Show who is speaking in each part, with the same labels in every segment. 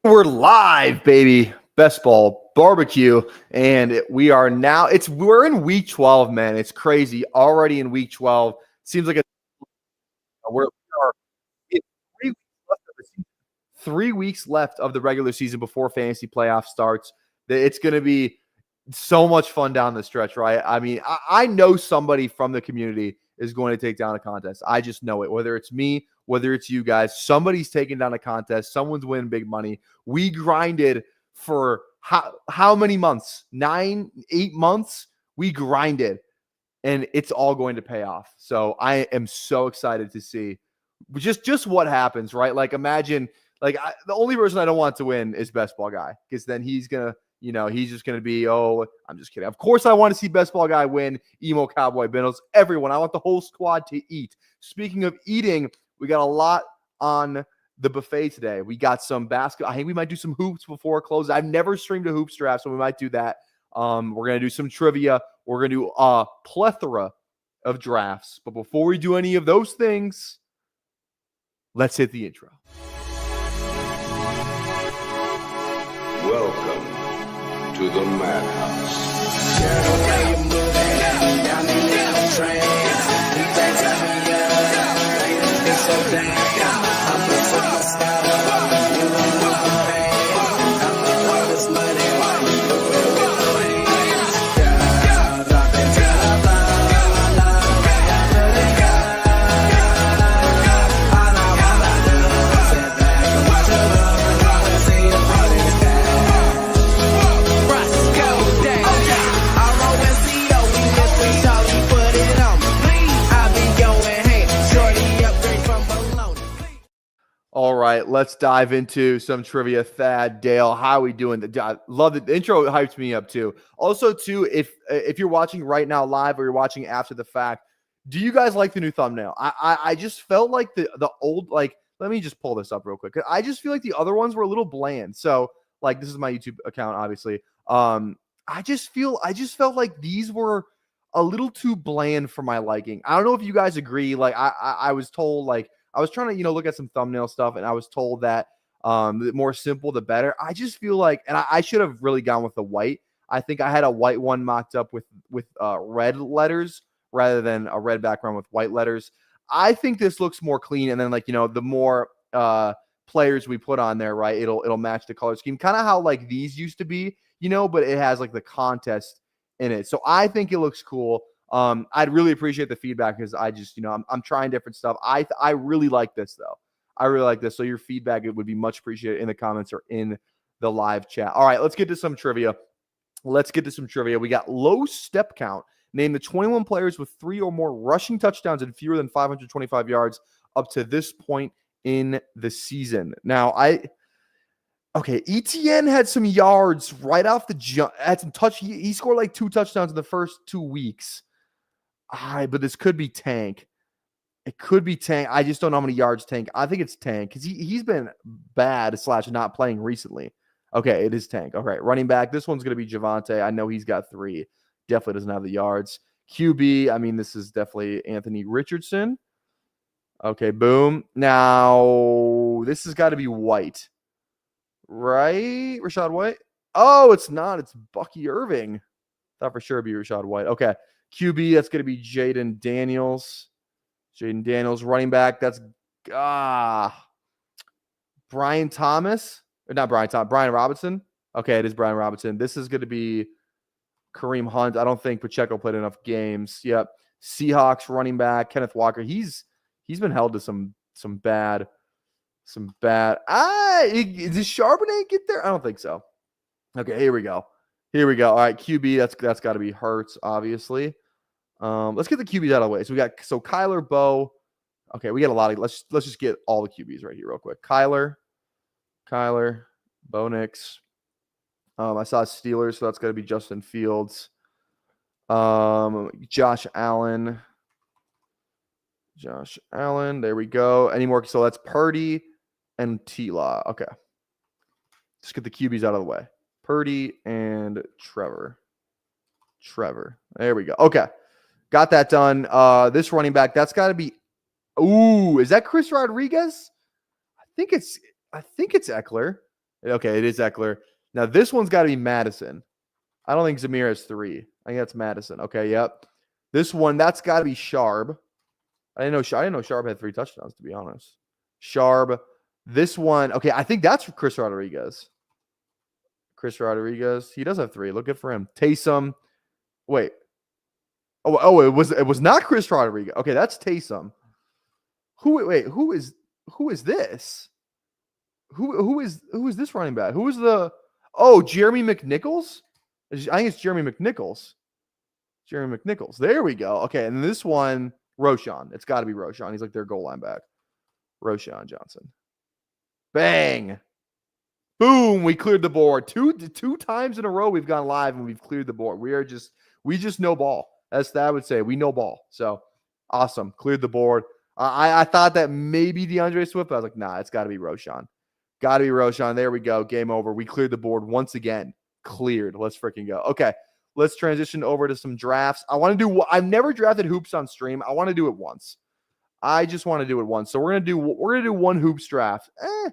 Speaker 1: We're live, baby. Best ball barbecue, and we are now. We're in week 12, man. It's crazy. Already in week 12. Seems like we are 3 weeks left of the season. 3 weeks left of the regular season before fantasy playoff starts. It's going to be so much fun down the stretch, right? I mean, I know somebody from the community is going to take down a contest. I just know it. Whether it's me, whether it's you guys, somebody's taking down a contest. Someone's winning big money. We grinded for how many months? 9, 8 months. We grinded, and it's all going to pay off. So I am so excited to see just what happens, right? Like imagine, the only person I don't want to win is Best Ball Guy, because then he's gonna, he's just gonna be, oh, I'm just kidding. Of course, I want to see Best Ball Guy win. Emo Cowboy Bindles, everyone. I want the whole squad to eat. Speaking of eating, we got a lot on the buffet today. We got some basketball. I think we might do some hoops before it closes. I've never streamed a hoops draft, so we might do that. We're gonna do some trivia. We're gonna do a plethora of drafts. But before we do any of those things, let's hit the intro.
Speaker 2: Welcome to the Madhouse.
Speaker 1: All right, let's dive into some trivia. Thad, Dale, how are we doing? I love it. The intro hypes me up too. Also, too, if you're watching right now live or you're watching after the fact, do you guys like the new thumbnail? I just felt like the old, like, let me just pull this up real quick. I just feel like the other ones were a little bland. So, like, this is my YouTube account, obviously. I just felt like these were a little too bland for my liking. I don't know if you guys agree. Like, I was told, like, I was trying to, look at some thumbnail stuff, and I was told that the more simple, the better. I just feel like, and I should have really gone with the white. I think I had a white one mocked up with red letters rather than a red background with white letters. I think this looks more clean, and then, like, the more players we put on there, right, it'll match the color scheme, kind of how like these used to be, but it has like the contest in it. So I think it looks cool. I'd really appreciate the feedback, because I just, I'm trying different stuff. I really like this though. I really like this. So your feedback, it would be much appreciated in the comments or in the live chat. All right, let's get to some trivia. We got low step count. Name the 21 players with 3 or more rushing touchdowns and fewer than 525 yards up to this point in the season. Now, ETN had some yards right off the jump. Had some touch. He scored like 2 touchdowns in the first 2 weeks. All right, but this could be Tank. It could be Tank. I just don't know how many yards Tank. I think it's Tank, because he's been bad / not playing recently. Okay, it is Tank. All right, running back. This one's going to be Javante. I know he's got 3. Definitely doesn't have the yards. QB, I mean, this is definitely Anthony Richardson. Okay, boom. Now, this has got to be White, right? Rashad White? Oh, it's not. It's Bucky Irving. Thought for sure it'd be Rashad White. Okay. QB, that's going to be Jaden Daniels. Running back, that's Brian Thomas. Or not Brian Thomas, Brian Robinson. Okay, it is Brian Robinson. This is going to be Kareem Hunt. I don't think Pacheco played enough games. Yep. Seahawks running back, Kenneth Walker. He's been held to some bad. Does Charbonnet get there? I don't think so. Okay, here we go. All right, QB, that's got to be Hurts, obviously. Let's get the QBs out of the way. So we got Kyler, Bo. Okay, we got a lot of. Let's just get all the QBs right here real quick. Kyler, Bo Nix. I saw Steelers, so that's got to be Justin Fields. Josh Allen. There we go. Any more? So that's Purdy and T-Law. Okay. Just get the QBs out of the way. Purdy and Trevor. There we go. Okay. Got that done. This running back, that's got to be. Ooh, is that Chris Rodriguez? I think it's Eckler. Okay, it is Eckler. Now this one's got to be Madison. I don't think Zamir has 3. I think that's Madison. Okay, yep. This one, that's got to be Sharb. I didn't know Sharb had 3 touchdowns, to be honest. Sharb. This one, okay, I think that's Chris Rodriguez. He does have 3. Look good for him. Taysom. Wait. It was not Chris Rodriguez. Okay, that's Taysom. Who is this? Who is this running back? Who is the Jeremy McNichols? I think it's Jeremy McNichols. There we go. Okay, and this one, Roshan. It's got to be Roshan. He's like their goal line back. Roshan Johnson. Bang. Boom, we cleared the board. Two times in a row we've gone live and we've cleared the board. We just know ball. That's that I would say. We know ball. So awesome. Cleared the board. I thought that maybe DeAndre Swift, but I was like, nah, it's got to be Roshan. Got to be Roshan. There we go. Game over. We cleared the board once again. Cleared. Let's freaking go. Okay, let's transition over to some drafts. I've never drafted hoops on stream. I want to do it once. I just want to do it once. So we're gonna do one hoops draft. I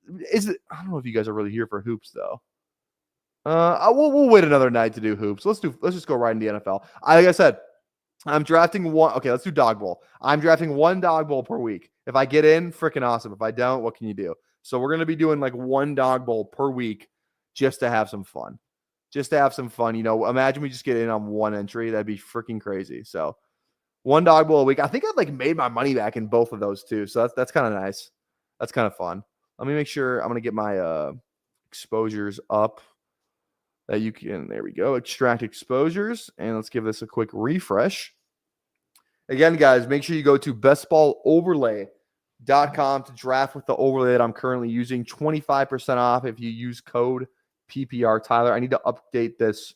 Speaker 1: don't know if you guys are really here for hoops though. We'll wait another night to do hoops. Let's just go right into the NFL. Like I said, I'm drafting one. Okay, let's do dog bowl. I'm drafting one dog bowl per week. If I get in, freaking awesome. If I don't, what can you do? So we're gonna be doing like one dog bowl per week just to have some fun. You know, imagine we just get in on one entry. That'd be freaking crazy. So one dog bowl a week. I think I've like made my money back in both of those too. So that's kind of nice. That's kind of fun. Let me make sure I'm going to get my exposures up that you can. There we go. Extract exposures. And let's give this a quick refresh. Again, guys, make sure you go to bestballoverlay.com to draft with the overlay that I'm currently using. 25% off if you use code PPR Tyler. I need to update this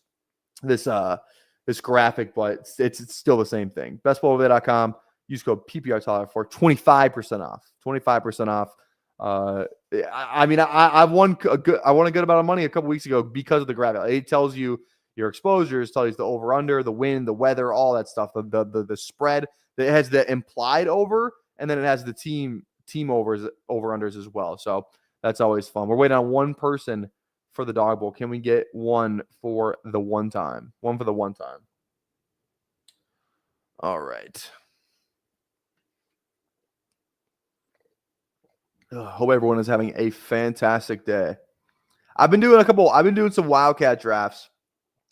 Speaker 1: graphic, but it's still the same thing. Bestballoverlay.com. Use code PPR Tyler for 25% off. 25% off. I mean, I won a good amount of money a couple weeks ago because of the graphic. It tells you your exposures, tells you the over under, the wind, the weather, all that stuff. The spread. It has the implied over, and then it has the team over unders as well. So that's always fun. We're waiting on one person for the dog bowl. Can we get one for the one time? One for the one time. All right. Hope everyone is having a fantastic day. I've been doing some Wildcat drafts.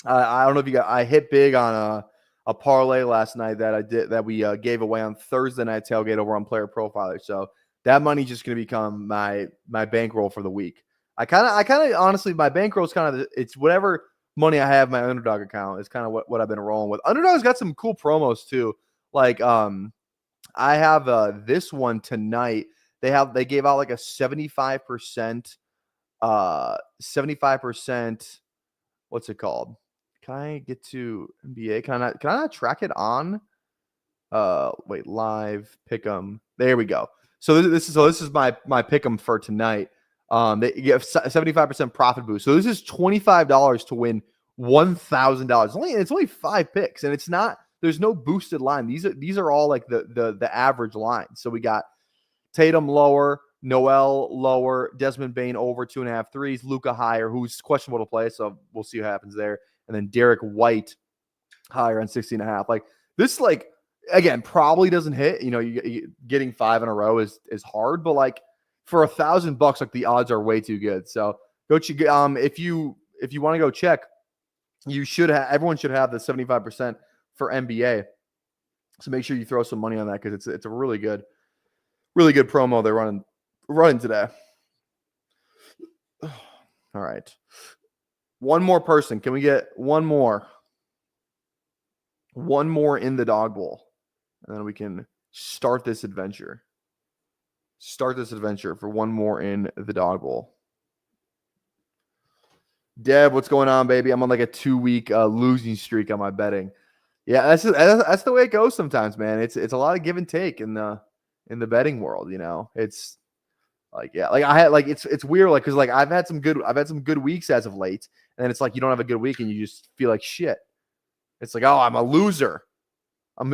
Speaker 1: I don't know if you got. I hit big on a parlay last night that we gave away on Thursday night tailgate over on Player Profiler. So that money's just going to become my bankroll for the week. I kind of honestly, my bankroll is kind of it's whatever money I have in my Underdog account is kind of what I've been rolling with. Underdog's got some cool promos too. Like I have this one tonight. They gave out like a 75%, 75%. What's it called? Can I get to NBA? Can I not track it on? Wait, live pick'em. There we go. So this is my pick'em for tonight. They give 75% profit boost. So this is $25 to win $1,000. It's only 5 picks, and it's not. There's no boosted line. These are all like the average lines. So we got Tatum lower, Noel lower, Desmond Bain over 2.5 threes, Luka higher, who's questionable to play, so we'll see what happens there. And then Derek White higher on 16.5. Like this, like again, probably doesn't hit. You know, you getting 5 in a row is hard, but like for $1,000, like the odds are way too good. So go if you want to go check, everyone should have the 75% for NBA. So make sure you throw some money on that because it's a really good promo they're running today. All right. One more person. Can we get one more? One more in the dog bowl. And then we can start this adventure. For one more in the dog bowl. Deb, what's going on, baby? I'm on like a 2-week losing streak on my betting. Yeah, that's the way it goes sometimes, man. It's a lot of give and take in the betting world, you know. It's like, yeah, like I had like it's weird, like because like I've had some good weeks as of late, and then it's like you don't have a good week and you just feel like shit. It's like, oh, I'm a loser.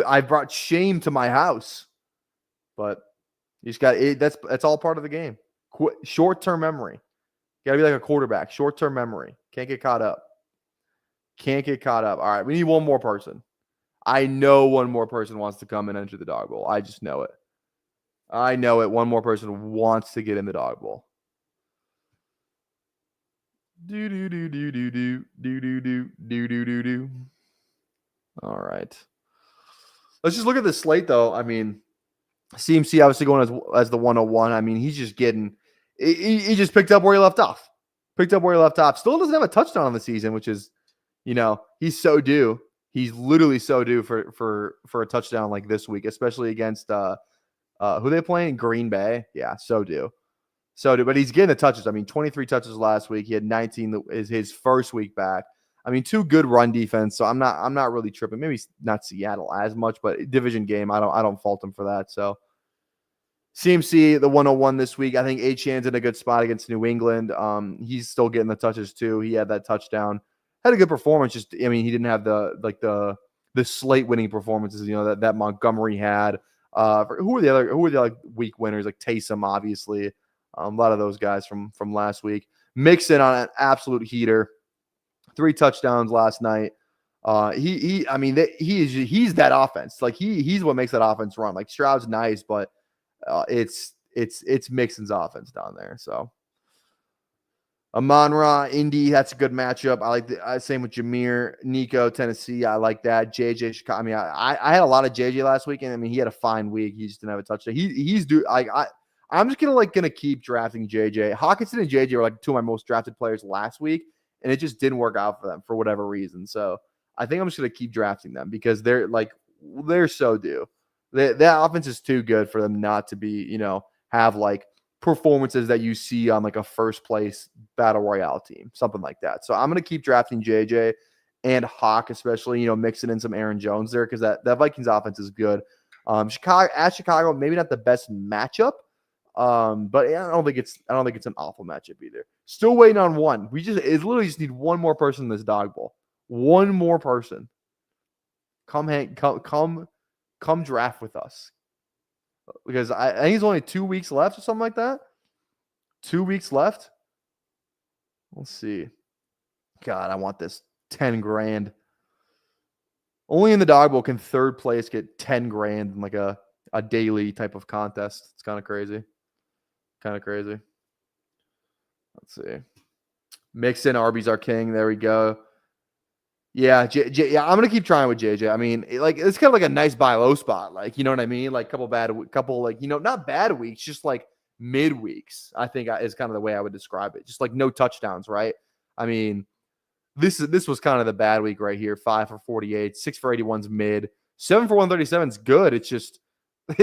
Speaker 1: I brought shame to my house. But you just got it. That's all part of the game. Short-term memory. Got to be like a quarterback. Short-term memory. Can't get caught up. Can't get caught up. All right, we need one more person. I know one more person wants to come and enter the dog bowl. I just know it. I know it. One more person wants to get in the dog bowl. Do do do do do do do do do do do do do. All right. Let's just look at the slate, though. I mean, CMC obviously going as the 101. I mean, he's just getting. He just picked up where he left off. Picked up where he left off. Still doesn't have a touchdown on the season, which is, he's so due. He's literally so due for a touchdown like this week, especially against who they playing? Green Bay. Yeah, so due. So due. But he's getting the touches. I mean, 23 touches last week. He had 19 is his first week back. I mean, 2 good run defense. So I'm not really tripping. Maybe not Seattle as much, but division game. I don't fault him for that. So CMC, the 101 this week. I think Achane's in a good spot against New England. He's still getting the touches too. He had that touchdown. Had a good performance. Just, I mean, he didn't have the slate winning performances, that Montgomery had. Who are the other week winners? Like Taysom, obviously. A lot of those guys from last week. Mixon on an absolute heater. 3 touchdowns last night. He's that offense. Like he's what makes that offense run. Like Stroud's nice, but it's Mixon's offense down there. So Amon-Ra, Indy, that's a good matchup. I like the same with Jameer, Nico, Tennessee. I like that. JJ, Chicago. I mean, I had a lot of JJ last week, and I mean he had a fine week. He just didn't have a touchdown. I'm just gonna keep drafting JJ. Hawkinson and JJ were like 2 of my most drafted players last week, and it just didn't work out for them for whatever reason. So I think I'm just gonna keep drafting them because they're so due. That offense is too good for them not to be, have like performances that you see on like a first place battle royale team, something like that. So I'm going to keep drafting JJ and Hawk, especially, mixing in some Aaron Jones there because that Vikings offense is good. Chicago, maybe not the best matchup, but I don't think it's an awful matchup either. Still waiting on one. It's literally just need one more person in this dog bowl. One more person. Come draft with us. Because I think it's only 2 weeks left or something like that. 2 weeks left. Let's see. God, I want this 10 grand. Only in the dog bowl can third place get 10 grand in like a daily type of contest. It's kind of crazy. Let's see. Mixon, Arby's our king. There we go. Yeah, I'm gonna keep trying with JJ. I mean, it's kind of like a nice buy low spot, like you know what I mean. Like couple not bad weeks, just like mid weeks. I think is kind of the way I would describe it. Just like no touchdowns, right? I mean, this was kind of the bad week right here. 5 for 48, 6 for 81's mid, 7 for 137's good. It's just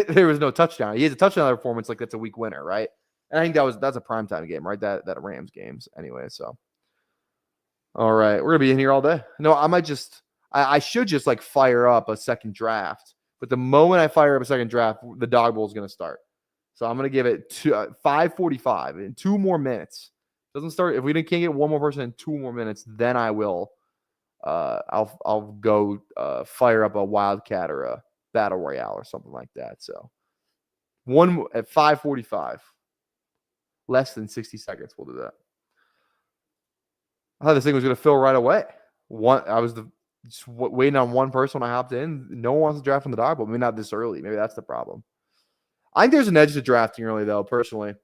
Speaker 1: there was no touchdown. He has a touchdown performance, like that's a week winner, right? And I think that's a primetime game, right? That Rams games anyway. So. All right, we're gonna be in here all day. No, I should just like fire up a second draft. But the moment I fire up a second draft, the dog bowl is gonna start. So I'm gonna give it 5:45 in 2 more minutes. Doesn't start if we can't get one more person in 2 more minutes. Then I will. I'll go fire up a Wildcat or a Battle Royale or something like that. So one at 5:45, less than 60 seconds. We'll do that. I thought this thing was going to fill right away. I was just waiting on one person when I hopped in. No one wants to draft from the dog bowl. Maybe not this early. Maybe that's the problem. I think there's an edge to drafting early, though, personally.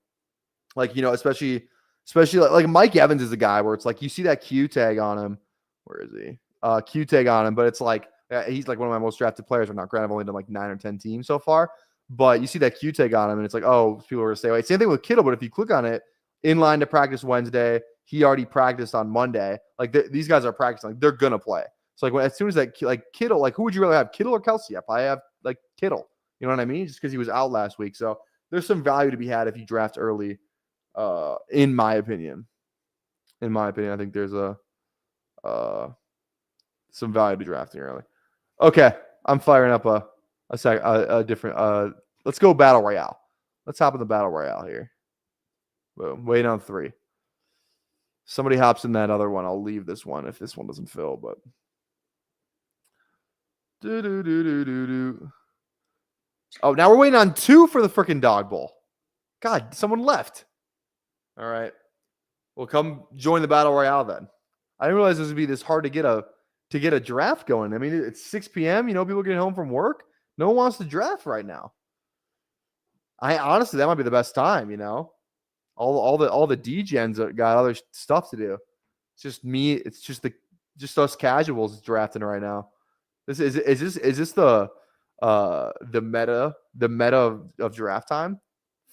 Speaker 1: Like, especially like Mike Evans is a guy where it's like you see that Q tag on him. Where is he? Q tag on him, but it's like he's like one of my most drafted players. I'm not granted, I've only done like 9 or 10 teams so far. But you see that Q tag on him, and it's like, oh, people are going to stay away. Same thing with Kittle, but if you click on it, in line to practice Wednesday. He already practiced on Monday. Like these guys are practicing. Like they're gonna play. So as soon as that Kittle, like who would you rather have, Kittle or Kelsey? I probably have like Kittle. You know what I mean? Just because he was out last week. So there's some value to be had if you draft early. In my opinion, I think there's some value to drafting early. Okay, I'm firing up a different. Let's go Battle Royale. Let's hop in the Battle Royale here. Boom. Waiting on 3. Somebody hops in that other one. I'll leave this one if this one doesn't fill, but. Oh, now we're waiting on 2 for the freaking dog bowl. God, someone left. All right. Well, come join the battle royale then. I didn't realize it would be this hard to get a draft going. I mean, it's 6 p.m. People getting home from work. No one wants to draft right now. I honestly, that might be the best time. All the degens got other stuff to do. It's just me. It's just us casuals drafting right now. Is this the meta of draft time?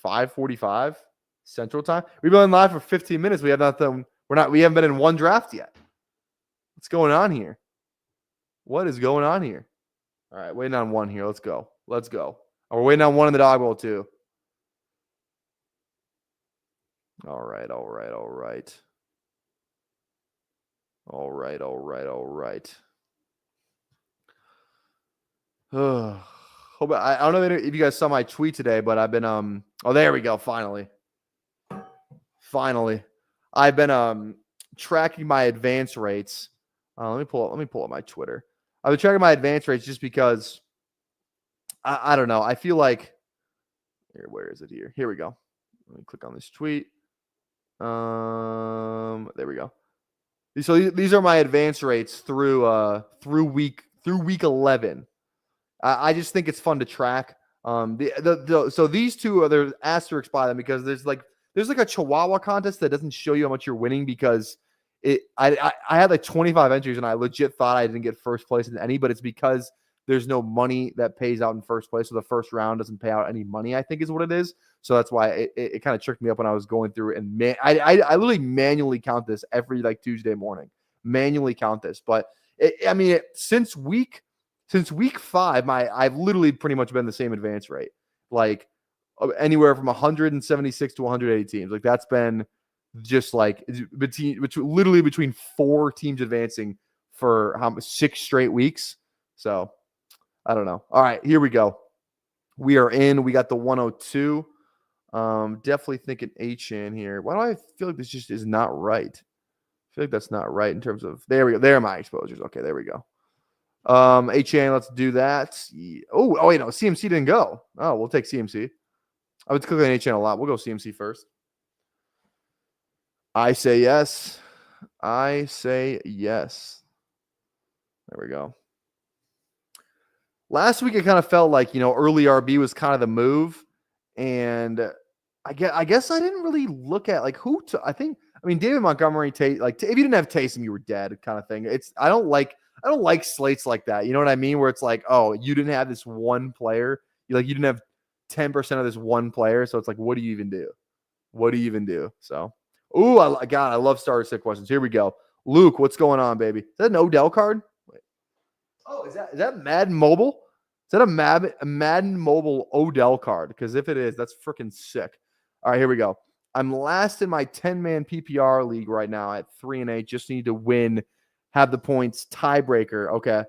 Speaker 1: 5:45 Central Time. We've been live for 15 minutes. We haven't been in one draft yet. What's going on here? What is going on here? All right, waiting on one here. Let's go. Oh, we're waiting on one in the dog bowl too. All right. I don't know if you guys saw my tweet today, but I've been oh, there we go. Finally. I've been tracking my advance rates. Let me pull up my Twitter. I've been tracking my advance rates just because I don't know. I feel like where is it here? Here we go. Let me click on this tweet. There we go. So these are my advance rates through week 11. I just think it's fun to track. So these two are asterisks by them because there's like a Chihuahua contest that doesn't show you how much you're winning because I had like 25 entries and I legit thought I didn't get first place in any, but it's because there's no money that pays out in first place. So the first round doesn't pay out any money, I think is what it is. So that's why it kind of tricked me up when I was going through and I literally manually count this every like Tuesday morning, manually count this. But since week 5, I've literally pretty much been the same advance rate, like anywhere from 176 to 180 teams. Like that's been just like between 4 teams advancing for 6 straight weeks. So I don't know. All right, here we go. We are in. We got the 102. Definitely thinking H-Chan here. Why do I feel like this just is not right? I feel like that's not right in terms of there we go. There are my exposures. Okay, there we go. H-Chan, let's do that. Oh wait, no, CMC didn't go. Oh, we'll take CMC. I would click on H-Chan a lot. We'll go CMC first. I say yes. There we go. Last week, it kind of felt like, early RB was kind of the move. And I guess I didn't really look at like who to, David Montgomery, if you didn't have Taysom, you were dead kind of thing. I don't like slates like that. You know what I mean? Where it's like, oh, you didn't have this one player. You didn't have 10% of this one player. So it's like, what do you even do? So, I love starter sit questions. Here we go. Luke, what's going on, baby? Is that an Odell card? Wait. Oh, is that Madden Mobile? Is that a Madden Mobile Odell card? Because if it is, that's freaking sick. All right, here we go. I'm last in my 10-man PPR league right now at 3-8. Just need to win, have the points, tiebreaker. Okay.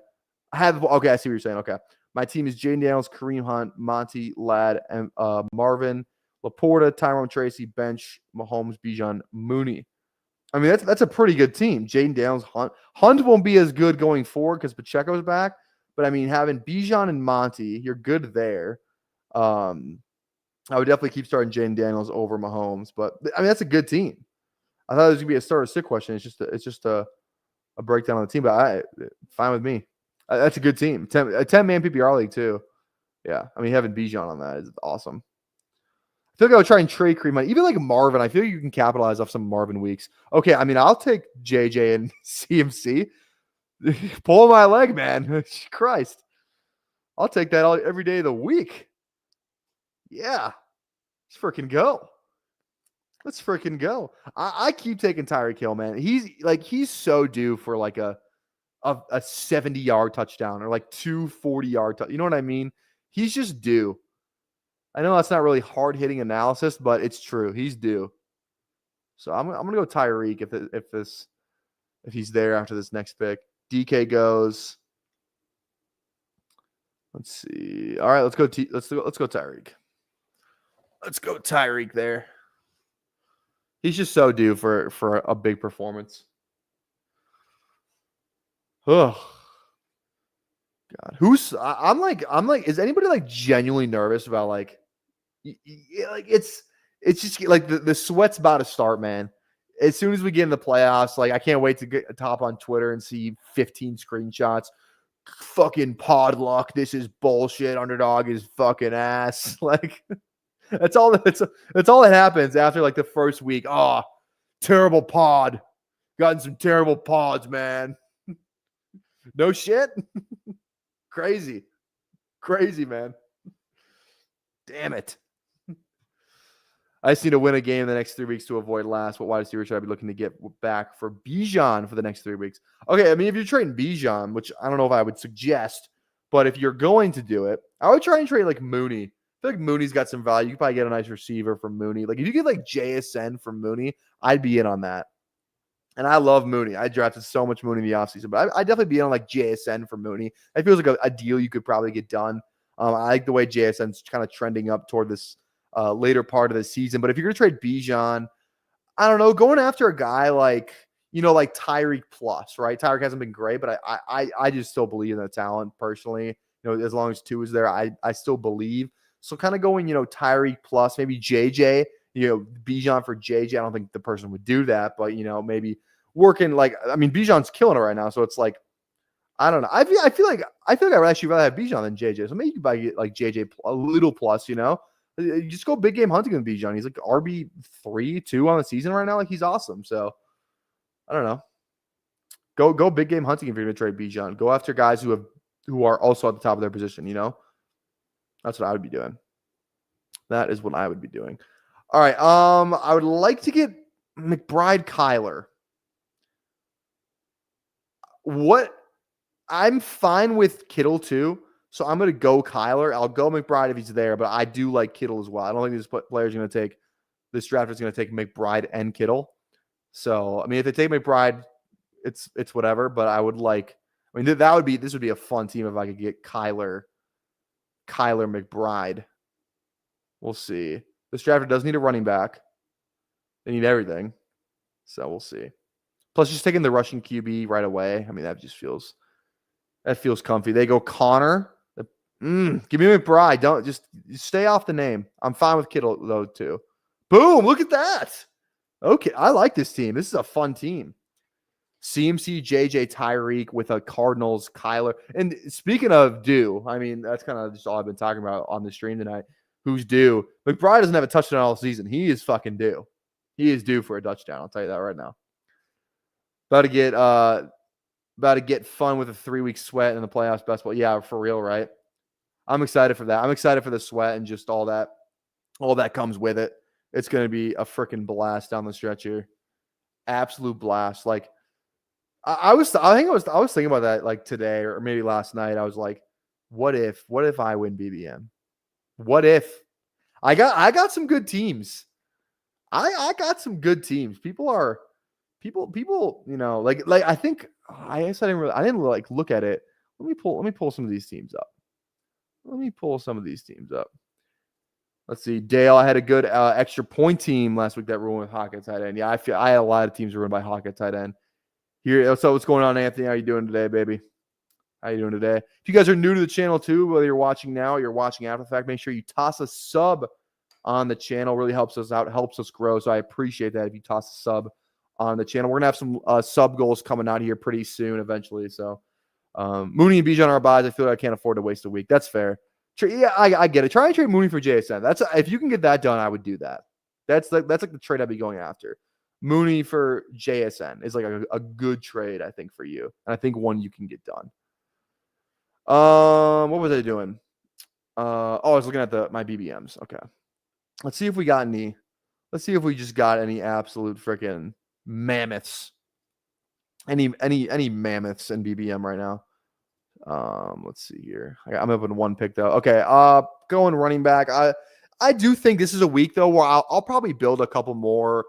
Speaker 1: I see what you're saying. Okay. My team is Jaden Daniels, Kareem Hunt, Monty, Ladd, and Marvin, Laporta, Tyrone Tracy, Bench, Mahomes, Bijan, Mooney. I mean, that's a pretty good team. Jaden Daniels, Hunt. Hunt won't be as good going forward because Pacheco's back. But, having Bijan and Monty, you're good there. I would definitely keep starting Jaden Daniels over Mahomes. But, that's a good team. I thought it was going to be a starter sit question. It's just a breakdown of the team. But fine with me. That's a good team. A 10-man PPR league, too. Yeah. Having Bijan on that is awesome. I feel like I would try and trade Kareem Hunt. Even like Marvin, I feel like you can capitalize off some Marvin weeks. Okay, I'll take JJ and CMC. Pull my leg, man. Christ. I'll take that every day of the week. Yeah. Let's freaking go. I keep taking Tyreek Hill, man. He's so due for like a 70-yard touchdown or like 2 40-yard touchdowns. You know what I mean? He's just due. I know that's not really hard-hitting analysis, but it's true. He's due. So I'm gonna go Tyreek if he's there after this next pick. DK goes. Let's see. All right, let's go Tyreek. Let's go Tyreek there. He's just so due for a big performance. Oh God, I'm like, is anybody like genuinely nervous about like it's just like the sweat's about to start, man. as soon as we get in the playoffs, like I can't wait to get top on Twitter and see 15 screenshots. Fucking pod luck. This is bullshit. Underdog is fucking ass. Like that's all that happens after like the first week. Oh, terrible pod. Gotten some terrible pods, man. No shit. Crazy, man. Damn it. I just need to win a game in the next 3 weeks to avoid last. What wide receiver should I be looking to get back for Bijan for the next 3 weeks? Okay, I mean, if you're trading Bijan, which I don't know if I would suggest, but if you're going to do it, I would try and trade like Mooney. I feel like Mooney's got some value. You could probably get a nice receiver from Mooney. Like if you get like JSN from Mooney, I'd be in on that. And I love Mooney. I drafted so much Mooney in the offseason, but I'd definitely be in on like JSN for Mooney. It feels like a deal you could probably get done. I like the way JSN's kind of trending up toward this later part of the season. But if you're going to trade Bijan, I don't know, going after a guy like, like Tyreek Plus, right? Tyreek hasn't been great, but I just still believe in the talent personally. As long as 2 is there, I still believe. So kind of going, Tyreek Plus, maybe JJ, Bijan for JJ. I don't think the person would do that, but, maybe working Bijan's killing it right now. So it's like, I don't know. I feel like I would actually rather have Bijan than JJ. So maybe you buy like JJ a little plus, You just go big game hunting with Bijan. He's like RB3-2 on the season right now. Like he's awesome. So I don't know. Go big game hunting if you're going to trade Bijan. Go after guys who are also at the top of their position. That's what I would be doing. That is what I would be doing. All right. I would like to get McBride Kyler. I'm fine with Kittle too. So I'm going to go Kyler. I'll go McBride if he's there, but I do like Kittle as well. I don't think this player's going to take this draft is going to take McBride and Kittle. So, I mean, if they take McBride, it's whatever, but I would like, this would be a fun team if I could get Kyler McBride. We'll see. This draft does need a running back. They need everything. So we'll see. Plus just taking the rushing QB right away. I mean, that feels comfy. They go Connor. Give me McBride. Don't just stay off the name. I'm fine with Kittle though too. Boom! Look at that. Okay, I like this team. This is a fun team. CMC, JJ, Tyreek with a Cardinals, Kyler. And speaking of due, that's kind of just all I've been talking about on the stream tonight. Who's due? McBride doesn't have a touchdown all season. He is fucking due. He is due for a touchdown. I'll tell you that right now. About to get fun with a 3-week sweat in the playoffs basketball. Yeah, for real, right? I'm excited for that. I'm excited for the sweat and just all that comes with it. It's going to be a freaking blast down the stretch here. Absolute blast. Like I was thinking about that like today or maybe last night. I was like, what if I win BBM? What if I got some good teams? I got some good teams. People, like I think I guess I didn't like look at it. Let me pull some of these teams up. Let's see. Dale, I had a good extra point team last week that ruined with Hawk at tight end. Yeah, I had a lot of teams ruined by Hawk at tight end. Here, so what's going on, Anthony? How you doing today, baby? How you doing today? If you guys are new to the channel too, whether you're watching now or you're watching after the fact, make sure you toss a sub on the channel. Really helps us out, helps us grow. So I appreciate that if you toss a sub on the channel. We're gonna have some sub goals coming out here pretty soon, eventually. So Mooney and Bijan are buys. I feel like I can't afford to waste a week. That's fair. Yeah, I get it. Try and trade Mooney for JSN. That's if you can get that done, I would do that. That's like the trade I'd be going after. Mooney for JSN is like a good trade, I think, for you. And I think one you can get done. What was I doing? I was looking at my BBMs. Okay. Let's see if we got any. Let's see if we just got any absolute freaking mammoths. Any mammoths in BBM right now. Let's see here. I'm up in one pick though. Okay. Going running back. I do think this is a week though where I'll probably build a couple more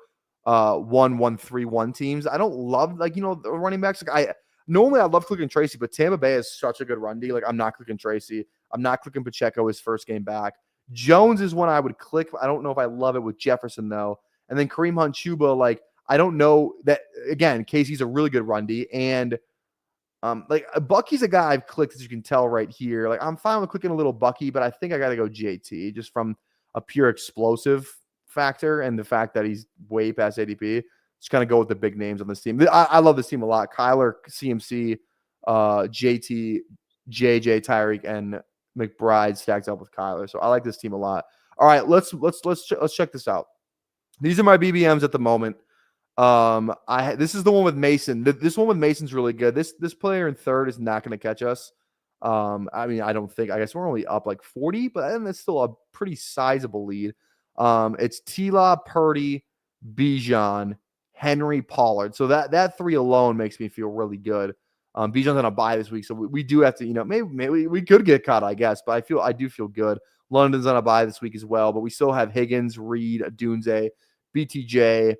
Speaker 1: 1-1-3-1 teams. I don't love the running backs. Normally I love clicking Tracy, but Tampa Bay is such a good run D. Like I'm not clicking Tracy. I'm not clicking Pacheco his first game back. Jones is one I would click. I don't know if I love it with Jefferson though. And then Kareem Hunt Chuba, like I don't know that again. Casey's a really good run D, and Bucky's a guy I've clicked as you can tell right here. Like I'm fine with clicking a little Bucky, but I think I got to go JT just from a pure explosive factor and the fact that he's way past ADP. Just kind of go with the big names on this team. I love this team a lot. Kyler, CMC, JT, JJ, Tyreek, and McBride stacked up with Kyler. So I like this team a lot. All right, let's check this out. These are my BBMs at the moment. This is the one with Mason. This one with Mason's really good. This player in third is not going to catch us. I mean, I don't think. I guess we're only up like 40, but then that's still a pretty sizable lead. It's Tila, Purdy, Bijan, Henry, Pollard. So that three alone makes me feel really good. Bijan's on a bye this week, so we do have to, maybe we could get caught, I guess, but I do feel good. London's on a bye this week as well, but we still have Higgins, Reed, Dunze, BTJ,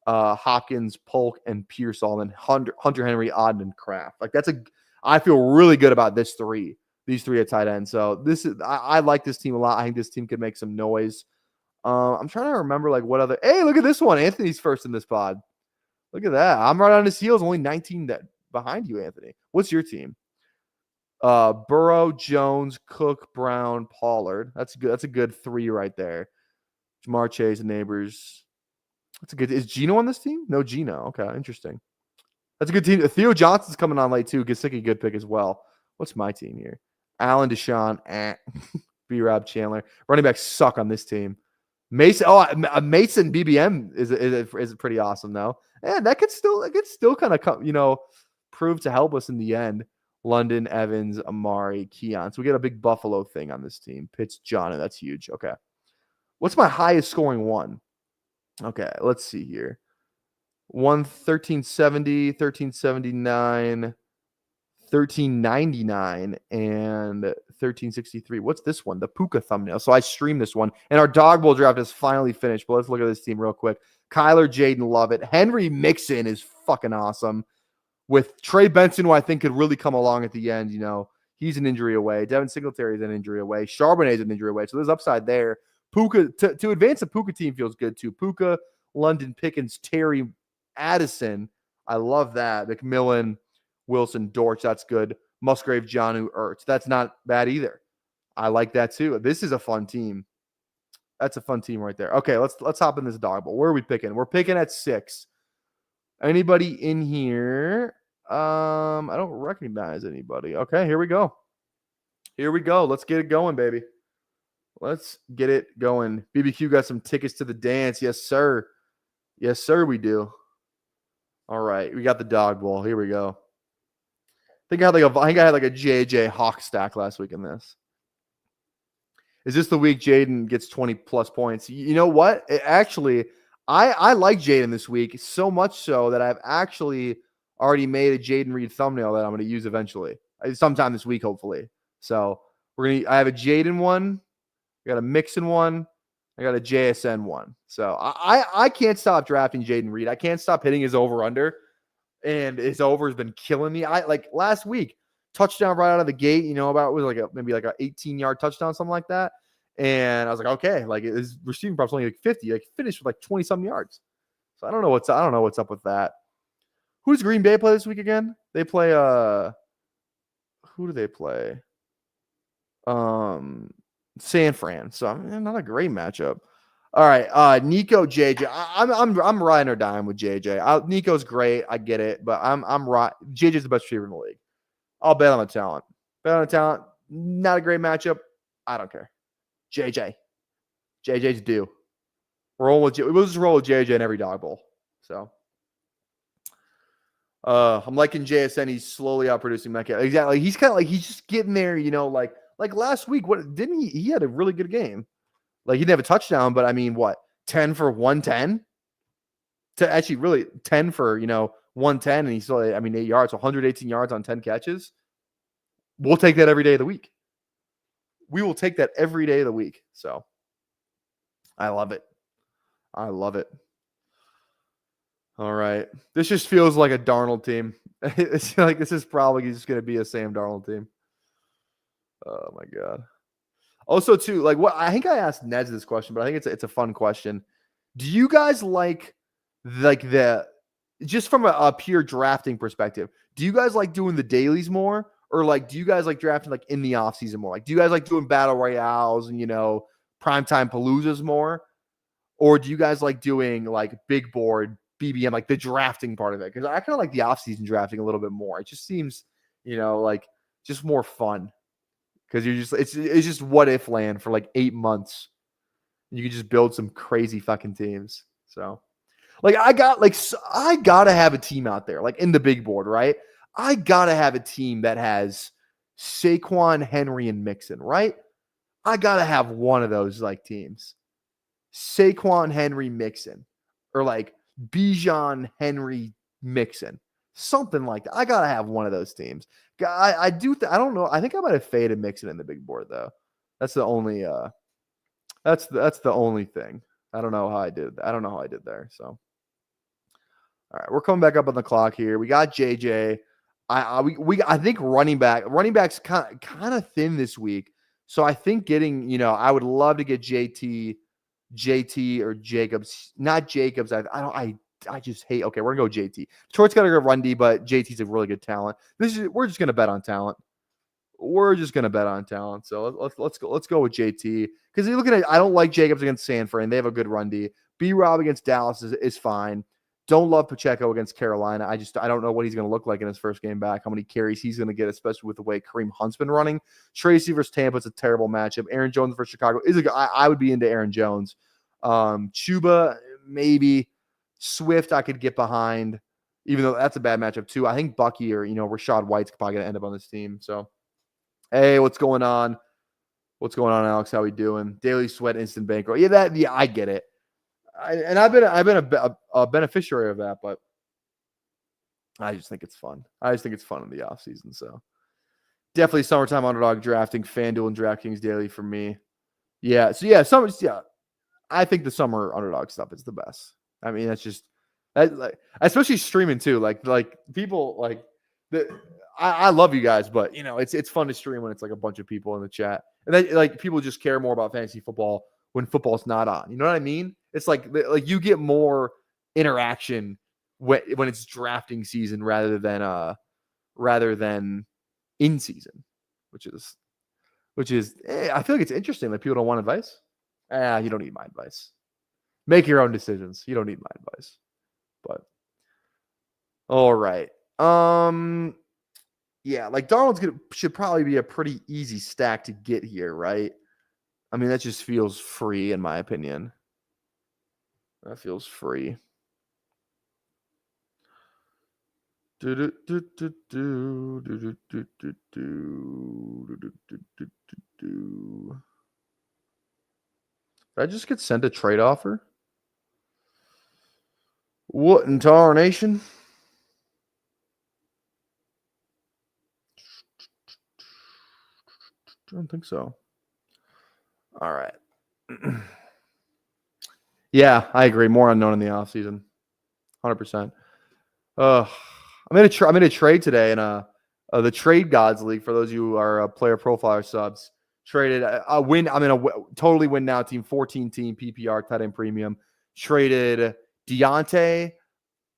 Speaker 1: Hopkins, Polk, and Pearsall, and Hunter Henry, Odden, and Kraft. Like I feel really good about these three at tight end. So I like this team a lot. I think this team could make some noise. I'm trying to remember like what other. Hey, look at this one. Anthony's first in this pod. Look at that. I'm right on his heels. Only 19 behind you, Anthony. What's your team? Burrow, Jones, Cook, Brown, Pollard. That's good. That's a good three right there. Jamar Chase and Neighbors. That's a good. Is Gino on this team? No, Gino. Okay, interesting. That's a good team. Theo Johnson's coming on late too. Gesicki, good pick as well. What's my team here? Allen, Deshaun, B-Rob, Chandler. Running backs suck on this team. Mason. Mason BBM is pretty awesome though. And that could still kind of come, prove to help us in the end. London, Evans, Amari, Keon. So we get a big Buffalo thing on this team. Pitts, John, and that's huge. Okay. What's my highest scoring one? Okay, let's see here. 1370, 1379, 1399, and 1363. What's this one? The Puka thumbnail. So I streamed this one, and our dog bowl draft is finally finished. But let's look at this team real quick. Kyler, Jaden, love it. Henry Mixon is fucking awesome. With Trey Benson, who I think could really come along at the end, he's an injury away. Devin Singletary is an injury away. Charbonnet is an injury away. So there's upside there. Puka to advance the Puka team feels good too. Puka, London, Pickens, Terry, Addison. I love that. McMillan, Wilson, Dortch. That's good. Musgrave, Jonnu, Ertz. That's not bad either. I like that too. This is a fun team. That's a fun team right there. Okay, let's hop in this dog bowl. Where are we picking? We're picking at 6. Anybody in here? I don't recognize anybody. Okay, here we go. Let's get it going, baby. Let's get it going. BBQ got some tickets to the dance. Yes, sir. Yes, sir, we do. All right, we got the dog bowl. Here we go. I think I had like a JJ Hawk stack last week in this. Is this the week Jaden gets 20 plus points? You know what? I like Jaden this week so much so that I've actually already made a Jaden Reed thumbnail that I'm going to use eventually, sometime this week, hopefully. So I have a Jaden one, I got a Mixon one, I got a JSN one. So I can't stop drafting Jaden Reed. I can't stop hitting his over under, and his over has been killing me. I like last week touchdown right out of the gate. About it was maybe like an 18-yard touchdown, something like that. And I was like, okay, like his receiving props only like 50, like finished with like 20-some yards. So I don't know what's up with that. Who does Green Bay play this week again? They play who do they play? San Fran. So not a great matchup. All right, Nico, JJ. I'm riding or dying with JJ. Nico's great, I get it, but I'm right. JJ's the best receiver in the league. I'll bet on the talent. Not a great matchup. I don't care. JJ's due. We'll just roll with JJ in every dog bowl. So I'm liking JSN. He's slowly outproducing Metcalf. Exactly. He's kind of like he's just getting there, like last week. What didn't he? He had a really good game. Like he didn't have a touchdown, but I mean, what 10 for 110? To actually really 10 for 110, and he still 8 yards, 118 yards on 10 catches. We'll take that every day of the week. We will take that every day of the week. So I love it. All right. This just feels like a Darnold team. It's like this is probably just going to be a Sam Darnold team. Oh, my God. Also, too, like what I think I asked Neds this question, but I think it's a fun question. Do you guys like the just from a pure drafting perspective, do you guys like doing the dailies more? Or like, do you guys like drafting like in the offseason more? Like, do you guys like doing battle royales and, primetime paloozas more? Or do you guys like doing like big board BBM, like the drafting part of it, because I kind of like the offseason drafting a little bit more. It just seems, like just more fun because it's just what if land for like 8 months. You can just build some crazy fucking teams. So, like I gotta have a team out there, like in the big board, right? I gotta have a team that has Saquon, Henry, and Mixon, right? I gotta have one of those like teams. Saquon, Henry, Mixon, or like Bijan, Henry, Mixon, something like that. I gotta have one of those teams. I do. I don't know. I think I might have faded Mixon in the big board though. That's the only. That's the only thing. I don't know how I did. I don't know how I did there. So, all right, we're coming back up on the clock here. We got JJ. I think running backs kind of thin this week. So I think getting, I would love to get JT or Jacobs, not Jacobs. I just hate. Okay, we're gonna go JT. Detroit's got a good run D, but JT's a really good talent. We're just gonna bet on talent. We're just gonna bet on talent. So let's go with JT because you're looking at. I don't like Jacobs against San Fran. They have a good run D. B-Rob against Dallas is fine. Don't love Pacheco against Carolina. I don't know what he's going to look like in his first game back, how many carries he's going to get, especially with the way Kareem Hunt's been running. Tracy versus Tampa is a terrible matchup. Aaron Jones versus Chicago is I would be into Aaron Jones. Chuba, maybe. Swift, I could get behind, even though that's a bad matchup too. I think Bucky or, Rashad White's probably going to end up on this team. So, hey, what's going on? What's going on, Alex? How we doing? Daily Sweat, instant bankroll. Yeah, I get it. I've been a beneficiary of that, but I just think it's fun. I just think it's fun in the off season. So definitely summertime underdog drafting, FanDuel and DraftKings daily for me. Yeah. So I think the summer underdog stuff is the best. I mean, that's just especially streaming too. Like people like I love you guys, but it's fun to stream when it's like a bunch of people in the chat, and then like people just care more about fantasy football when football's not on. You know what I mean? It's like you get more interaction when it's drafting season rather than in season, which is I feel like it's interesting that people don't want advice. You don't need my advice. Make your own decisions. You don't need my advice. But all right. Yeah, like Darnold's should probably be a pretty easy stack to get here, right? I mean, that just feels free in my opinion. That feels free. Did I just get sent a trade offer? What in tarnation? I don't think so. All right. Yeah, I agree. More unknown in the offseason. 100%. I made a trade today in the Trade Gods League. For those of you who are player profiler subs, traded a win. I'm in a totally win now team, 14 team PPR tight end premium. Traded Deontay,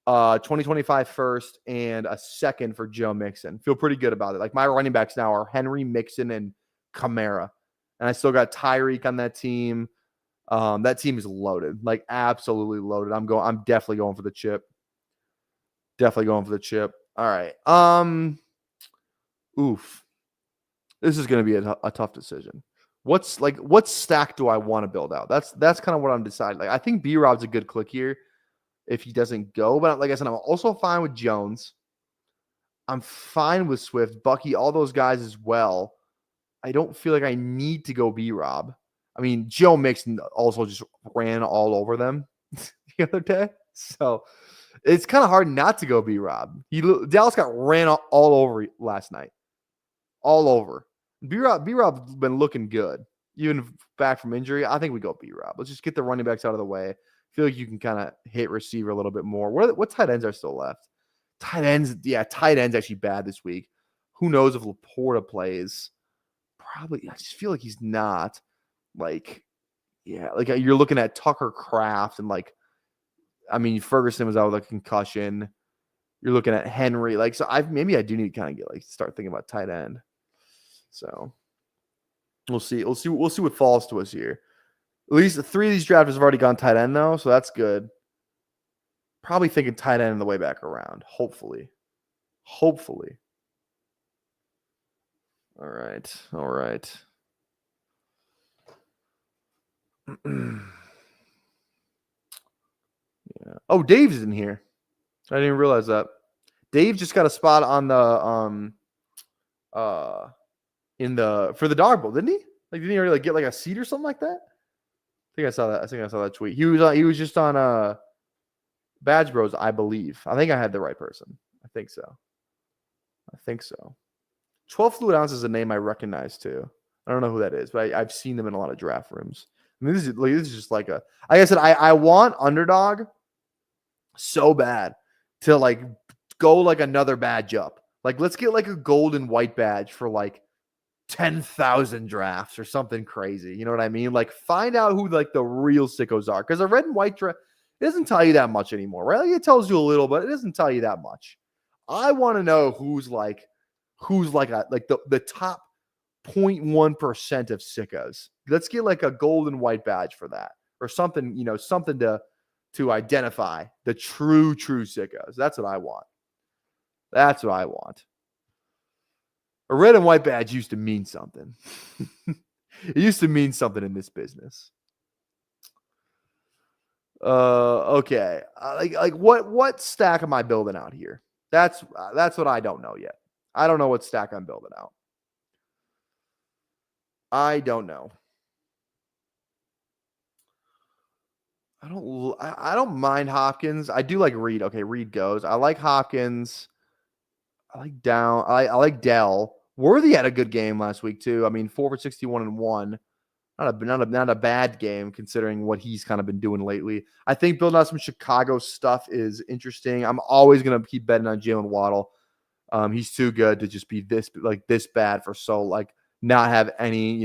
Speaker 1: 2025 first and a second for Joe Mixon. Feel pretty good about it. Like my running backs now are Henry, Mixon, and Kamara, and I still got Tyreek on that team. That team is loaded, like absolutely loaded. I'm definitely going for the chip. Definitely going for the chip. All right. Oof. This is going to be a tough decision. What stack do I want to build out? That's kind of what I'm deciding. Like I think B-Rob's a good click here if he doesn't go, but like I said, I'm also fine with Jones. I'm fine with Swift, Bucky, all those guys as well. I don't feel like I need to go B-Rob. I mean, Joe Mixon also just ran all over them the other day. So it's kind of hard not to go B-Rob. Dallas got ran all over last night. All over. B-Rob's been looking good. Even back from injury, I think we go B-Rob. Let's just get the running backs out of the way. I feel like you can kind of hit receiver a little bit more. What tight ends are still left? Tight ends actually bad this week. Who knows if Laporta plays? Probably. I just feel like he's not. Like, yeah, like you're looking at Tucker Kraft and Ferguson was out with a concussion. You're looking at Henry. So I do need to kind of start thinking about tight end. So we'll see. We'll see what falls to us here. At least 3 of these drafters have already gone tight end though, so that's good. Probably thinking tight end on the way back around. Hopefully. Hopefully. All right. All right. Yeah. Oh, Dave's in here. I didn't even realize that. Dave just got a spot on the in the for the dog bowl, didn't he? Like, didn't he already like get like a seat or something like that? I think I saw that. I think I saw that tweet. He was just on Badge Bros, I believe. I think I had the right person. I think so. 12 Fluid Ounce is a name I recognize too. I don't know who that is, but I've seen them in a lot of draft rooms. I mean, this is just like like I said, I want Underdog so bad to like go like another badge up. Like, let's get like a gold and white badge for like 10,000 drafts or something crazy. You know what I mean? Like, find out who like the real sickos are, because a red and white draft, it doesn't tell you that much anymore, right? Like, it tells you a little, but it doesn't tell you that much. I want to know who's like the top 0.1% of sickos. Let's get like a gold and white badge for that, or something, something to identify the true sickos. That's what I want. That's what I want. A red and white badge used to mean something. It used to mean something in this business. Okay. Like what stack am I building out here? That's what I don't know yet. I don't know what stack I'm building out. I don't know. I don't mind Hopkins. I do like Reed. Okay, Reed goes. I like Hopkins. I like Down. I like Dell. Worthy had a good game last week too. I mean, 4 for 61 and 1. Not a bad game considering what he's kind of been doing lately. I think building out some Chicago stuff is interesting. I'm always gonna keep betting on Jalen Waddle. He's too good to just be this bad for not have any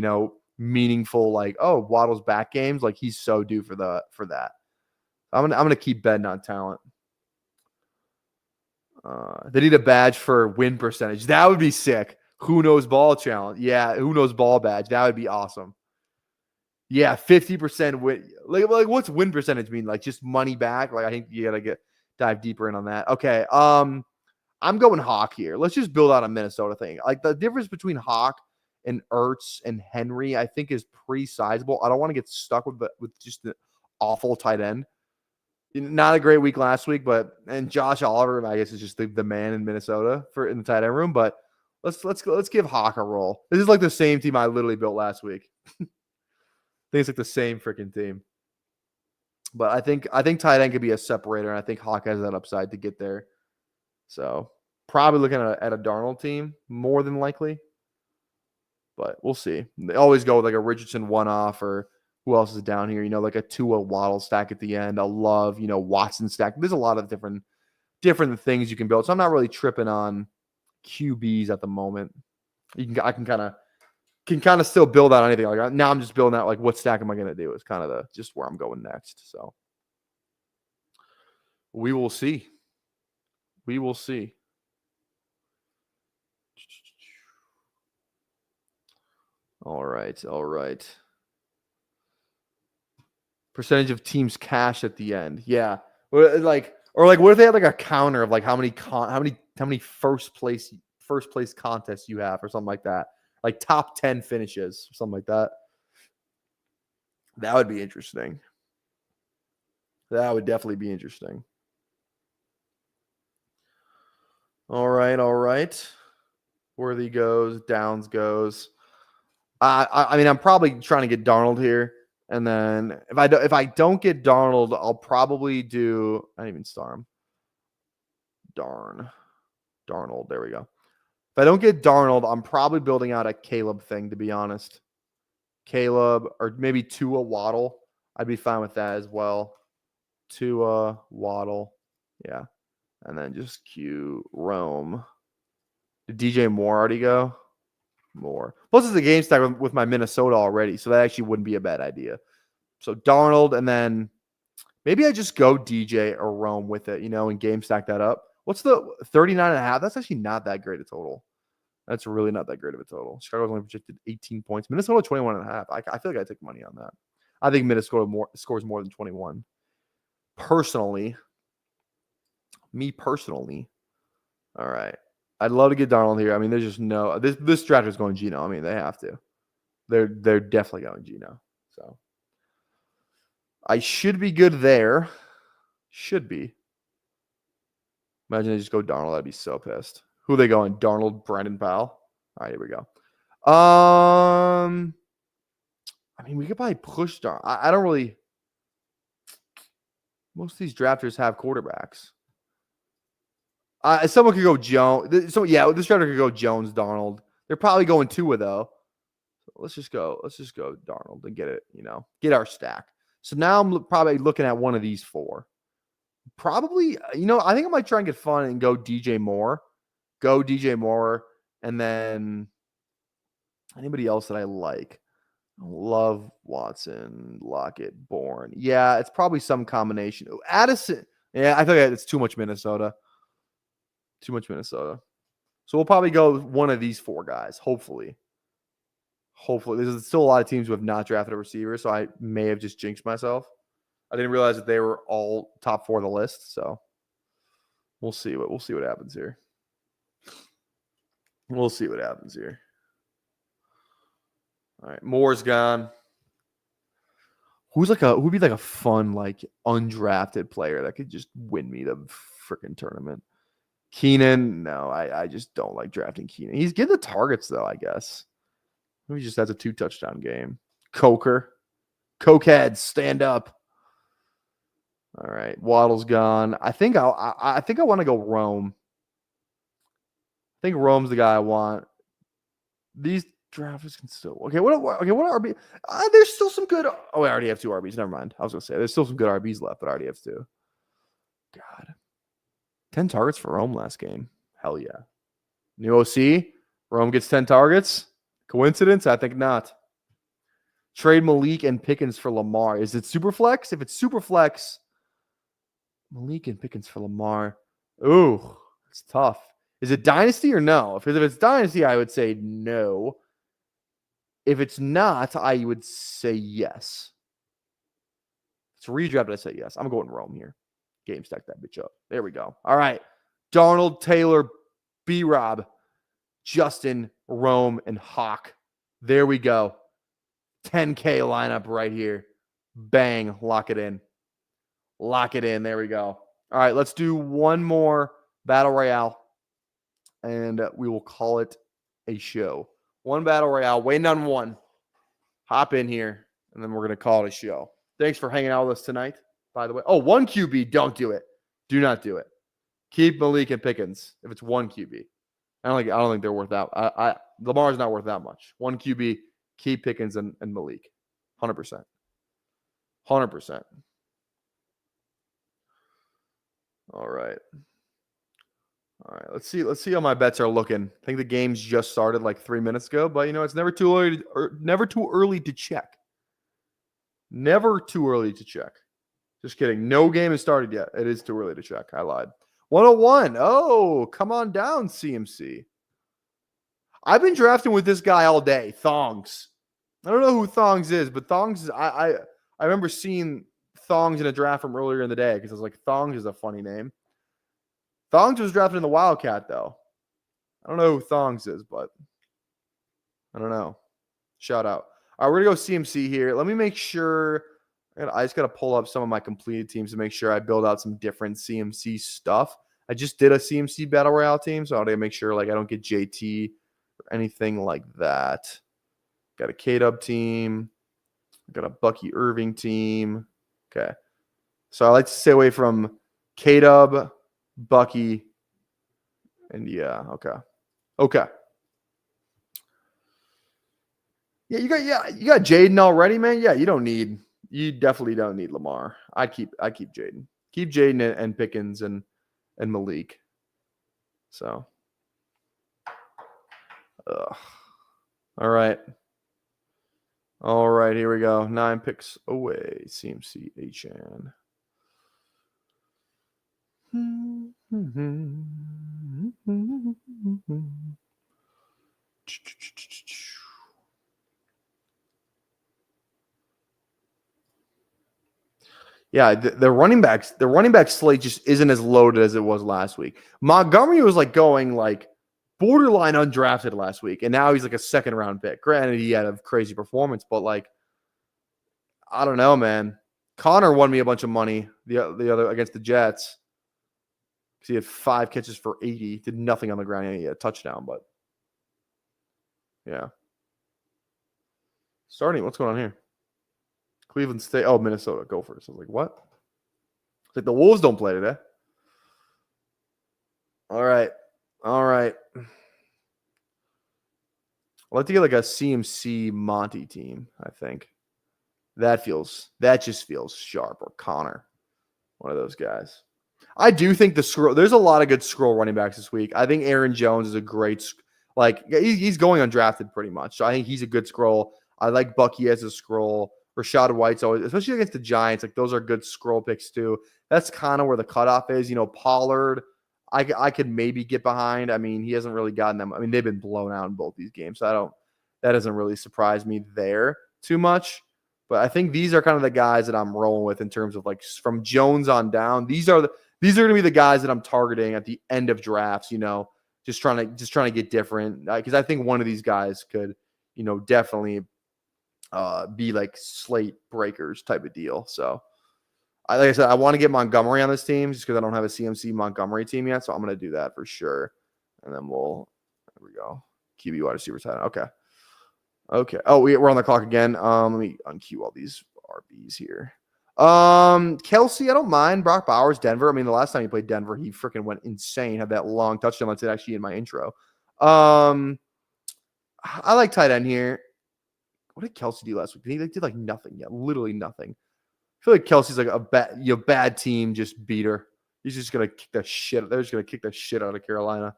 Speaker 1: meaningful Waddle's back games. Like, he's so due for that. I'm gonna keep betting on talent. They need a badge for win percentage. That would be sick. Who knows ball challenge? Yeah, who knows ball badge? That would be awesome. Yeah, 50% win. Like what's win percentage mean? Like, just money back? Like, I think you gotta dive deeper in on that. Okay. I'm going Hawk here. Let's just build out a Minnesota thing. Like, the difference between Hawk and Ertz and Henry, I think, is pretty sizable. I don't want to get stuck with just the awful tight end. Not a great week last week, and Josh Oliver, I guess, is just the man in Minnesota in the tight end room. But let's give Hawk a roll. This is like the same team I literally built last week. I think it's like the same freaking team. But I think tight end could be a separator, and I think Hawk has that upside to get there. So probably looking at a Darnold team more than likely, but we'll see. They always go with like a Richardson one-off, or who else is down here? Like a Tua Waddle stack at the end. I love, Watson stack. There's a lot of different things you can build. So I'm not really tripping on QBs at the moment. I can kind of still build out anything. Like, now I'm just building out like, what stack am I going to do? Is kind of just where I'm going next. So we will see. We will see. All right. Percentage of teams cash at the end. Yeah. Or what if they had like a counter of like how many first place contests you have or something like that. Like top 10 finishes or something like that. That would be interesting. That would definitely be interesting. All right. Worthy goes, Downs goes. I mean, I'm probably trying to get Darnold here, and then if I don't get Darnold, I'll probably do. I didn't even star him. Darnold. There we go. If I don't get Darnold, I'm probably building out a Caleb thing, to be honest. Caleb, or maybe Tua Waddle. I'd be fine with that as well. Tua Waddle, yeah, and then just Q Rome. Did DJ Moore already go? More. Plus, it's a game stack with my Minnesota already, so that actually wouldn't be a bad idea. So Darnold, and then maybe I just go DJ or Rome with it, and game stack that up. What's the 39.5? That's actually not that great a total. That's really not that great of a total. Chicago's only projected 18 points. Minnesota 21.5. I feel like I take money on that. I think Minnesota scores more than 21. Personally, Me personally. All right. I'd love to get Darnold here. I mean, there's just no this draft is going Geno. I mean, they have to. They're definitely going Geno. So I should be good there. Should be. Imagine they just go Darnold. I'd be so pissed. Who are they going? Darnold, Brandon Powell. All right, here we go. I mean, we could probably push Darnold. I don't really. Most of these drafters have quarterbacks. Someone could go Jones. So yeah, this drafter could go Jones, Darnold. They're probably going Tua though. So let's just go Darnold and get it. Get our stack. So now I'm probably looking at one of these four. Probably, I think I might try and get fun and go DJ Moore. And then anybody else that I like. Love Watson, Lockett, Bourne. Yeah, it's probably some combination. Addison. Yeah, I think it's too much Minnesota. So we'll probably go one of these four guys, hopefully. There's still a lot of teams who have not drafted a receiver, so I may have just jinxed myself. I didn't realize that they were all top four of the list, so we'll see what happens here. All right, Moore's gone. Who'd be like a fun, like undrafted player that could just win me the freaking tournament? Keenan, no, I just don't like drafting Keenan. He's getting the targets though, I guess. Maybe he just has a 2-touchdown game. Cokeheads, stand up. All right, Waddle's gone. I think I want to go Rome. I think Rome's the guy I want. These drafters can still what RB? There's still some good. Oh, I already have 2 RBs. Never mind. I was gonna say there's still some good RBs left, but I already have 2. God, 10 targets for Rome last game. Hell yeah. New OC. Rome gets 10 targets. Coincidence? I think not. Trade Malik and Pickens for Lamar. Is it super flex? If it's super flex, Malik and Pickens for Lamar. Ooh, it's tough. Is it dynasty or no? If it's dynasty, I would say no. If it's not, I would say yes. It's redraft, I say yes. I'm going Rome here. Game stack that bitch up. There we go. All right. Darnold, Taylor, B-Rob, Justin, Rome, and Hawk. There we go. 10K lineup right here. Bang. Lock it in. There we go. All right. Let's do one more Battle Royale, and we will call it a show. One Battle Royale. Waiting on one. Hop in here, and then we're going to call it a show. Thanks for hanging out with us tonight, by the way. Oh, 1 QB. Don't do it. Do not do it. Keep Malik and Pickens if it's 1 QB. I don't think they're worth that. Lamar's not worth that much. 1 QB, keep Pickens and Malik. 100%. 100%. All right. Let's see how my bets are looking. I think the game's just started like 3 minutes ago, but it's never too early to check. Never too early to check. Just kidding. No game has started yet. It is too early to check. I lied. 101. Oh, come on down, CMC. I've been drafting with this guy all day. Thongs. I don't know who Thongs is, but Thongs, I remember seeing Thongs in a draft from earlier in the day because I was like, Thongs is a funny name. Thongs was drafted in the Wildcat, though. I don't know who Thongs is, but I don't know. Shout out. All right, we're going to go CMC here. Let me make sure. I just got to pull up some of my completed teams to make sure I build out some different CMC stuff. I just did a CMC Battle Royale team, so I got to make sure I don't get JT or anything like that. Got a K-Dub team. Got a Bucky Irving team. Okay. So I like to stay away from K-Dub, Bucky, and yeah, okay. Yeah, you got Jaden already, man. Yeah, you definitely don't need Lamar. I keep Jaden. Keep Jaden and Pickens and Malik. So all right, here we go. 9 picks away. CMC HN. Yeah, the running back slate just isn't as loaded as it was last week. Montgomery was like going like borderline undrafted last week, and now he's like a second round pick. Granted, he had a crazy performance, but like I don't know, man. Connor won me a bunch of money the other against the Jets because he had 5 catches for 80, did nothing on the ground. He had a touchdown, but yeah. Starting, what's going on here? Cleveland State. Oh, Minnesota Gophers. I was like, what? It's like the Wolves don't play today. All right. I'd like to get like a CMC Monty team, I think. That just feels sharp. Or Connor. One of those guys. I do think there's a lot of good scroll running backs this week. I think Aaron Jones is a great, he's going undrafted pretty much. So I think he's a good scroll. I like Bucky as a scroll. Rashad White's always, especially against the Giants, like those are good scroll picks too. That's kind of where the cutoff is. Pollard, I could maybe get behind. I mean, he hasn't really gotten them. I mean, they've been blown out in both these games. So that doesn't really surprise me there too much. But I think these are kind of the guys that I'm rolling with in terms of like from Jones on down. These are going to be the guys that I'm targeting at the end of drafts, just trying to get different. Because I think one of these guys could, definitely be like slate breakers type of deal. So, like I said, I want to get Montgomery on this team just because I don't have a CMC Montgomery team yet. So I'm going to do that for sure. And then there we go. QB wide receiver tight. Okay. Oh, we're on the clock again. Let me unqueue all these RBs here. Kelsey, I don't mind. Brock Bowers, Denver. I mean, the last time he played Denver, he freaking went insane. Had that long touchdown. That's it actually in my intro. I like tight end here. What did Kelsey do last week? He did like nothing. Yeah, literally nothing. I feel like Kelsey's like a bad team just beater. He's just gonna kick the shit. They're just gonna kick the shit out of Carolina.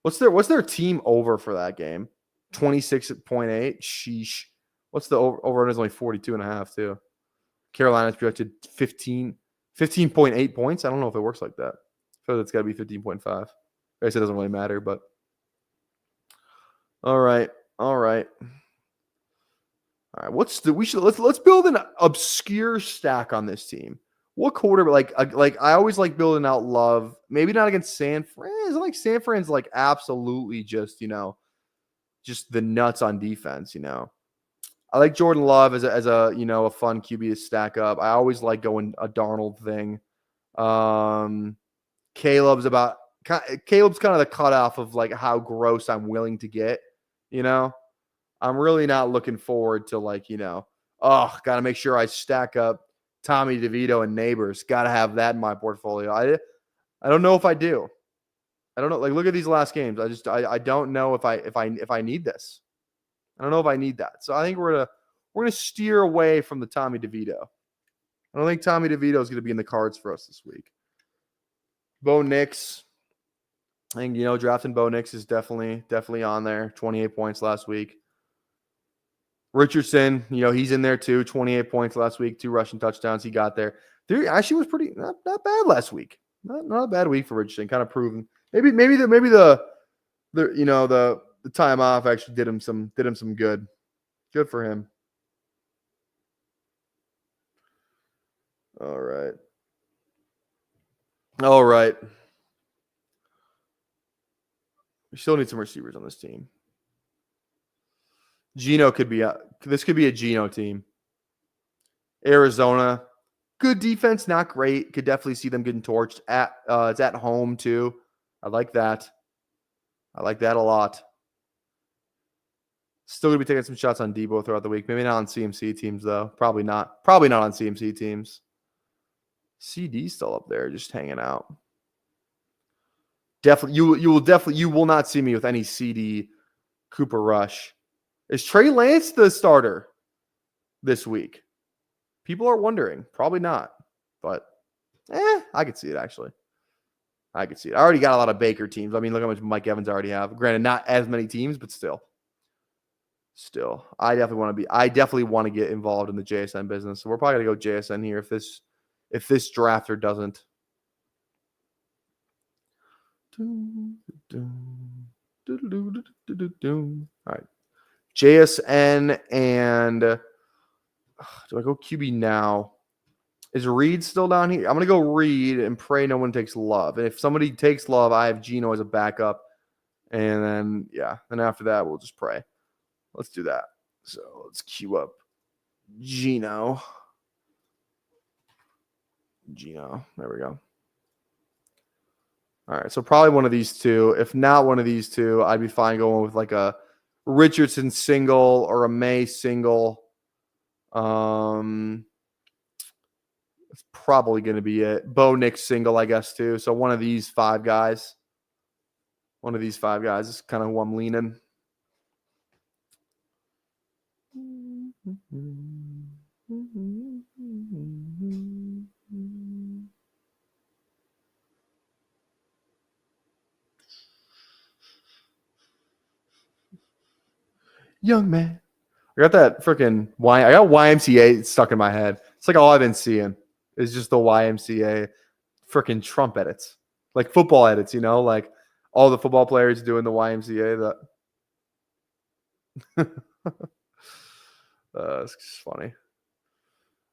Speaker 1: What's their team over for that game? 26.8. Sheesh. What's the over? Is only 42.5 too. Carolina's projected 15.8 points. I don't know if it works like that. I feel like it's got to be 15.5. I guess it doesn't really matter, but all right. Let's build an obscure stack on this team. What quarter? Like I always like building out Love. Maybe not against San Fran. It's like San Fran's like absolutely just just the nuts on defense. I like Jordan Love as a a fun QB to stack up. I always like going a Darnold thing. Caleb's kind of the cutoff of like how gross I'm willing to get. I'm really not looking forward to got to make sure I stack up Tommy DeVito and Neighbors. Got to have that in my portfolio. I don't know if I do. I don't know. Like, look at these last games. I don't know if I need this. I don't know if I need that. So I think we're gonna steer away from the Tommy DeVito. I don't think Tommy DeVito is gonna be in the cards for us this week. Bo Nix. I think drafting Bo Nix is definitely on there. 28 points last week. Richardson, he's in there too. 28 points last week, 2 rushing touchdowns. He got there. There actually was pretty not bad last week. Not a bad week for Richardson. Kind of proven. Maybe the time off actually did him some good. Good for him. All right. We still need some receivers on this team. Geno this could be a Geno team. Arizona, good defense, not great. Could definitely see them getting torched. It's at home too. I like that. I like that a lot. Still gonna be taking some shots on Debo throughout the week. Maybe not on CMC teams though. Probably not. Probably not on CMC teams. CD's still up there, just hanging out. Definitely, you will not see me with any CD Cooper Rush. Is Trey Lance the starter this week? People are wondering. Probably not, but I could see it actually. I could see it. I already got a lot of Baker teams. I mean, look how much Mike Evans already have. Granted, not as many teams, but still. I definitely want to get involved in the JSN business. So we're probably gonna go JSN here if this drafter doesn't. All right. JSN and do I go QB now? Is Reed still down here? I'm going to go Reed and pray no one takes Love. And if somebody takes Love, I have Gino as a backup. And then, yeah, then after that, we'll just pray. Let's do that. So let's queue up Gino. There we go. All right, so probably one of these two. If not one of these two, I'd be fine going with like a Richardson single or a May single. It's probably going to be it. Bo Nix single, I guess, too. So one of these five guys. One of these five guys is kind of who I'm leaning. Young man. I got that freaking I got YMCA stuck in my head. It's like all I've been seeing is just the YMCA freaking Trump edits. Like football edits, like all the football players doing the YMCA. It's just funny.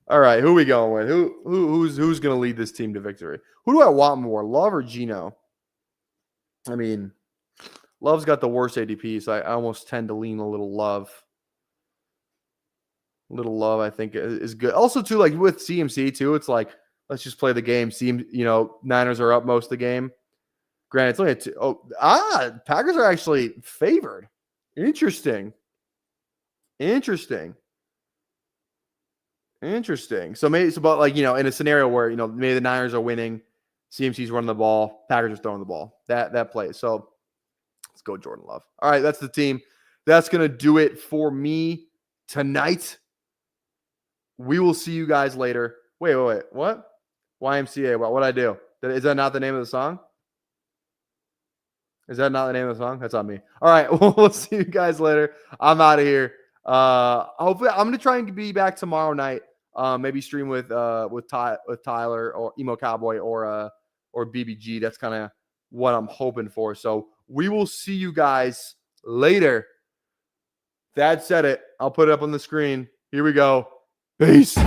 Speaker 1: All right, who are we going with? Who's going to lead this team to victory? Who do I want more, Love or Gino? I mean, Love's got the worst ADP, so I almost tend to lean a little Love. Little Love, I think, is good. Also, too, like with CMC, too, it's like, let's just play the game. Niners are up most of the game. Granted, it's only Packers are actually favored. Interesting. So maybe it's about like, in a scenario where, maybe the Niners are winning, CMC's running the ball, Packers are throwing the ball. That plays. So let's go Jordan Love. All right, that's the team. That's going to do it for me tonight. We will see you guys later. Wait. What? YMCA. What'd I do? Is that not the name of the song? Is that not the name of the song? That's on me. All right. We'll see you guys later. I'm out of here. Hopefully I'm going to try and be back tomorrow night. Maybe stream with Tyler or Emo Cowboy or BBG. That's kind of what I'm hoping for. So we will see you guys later. That said it. I'll put it up on the screen. Here we go. Peace.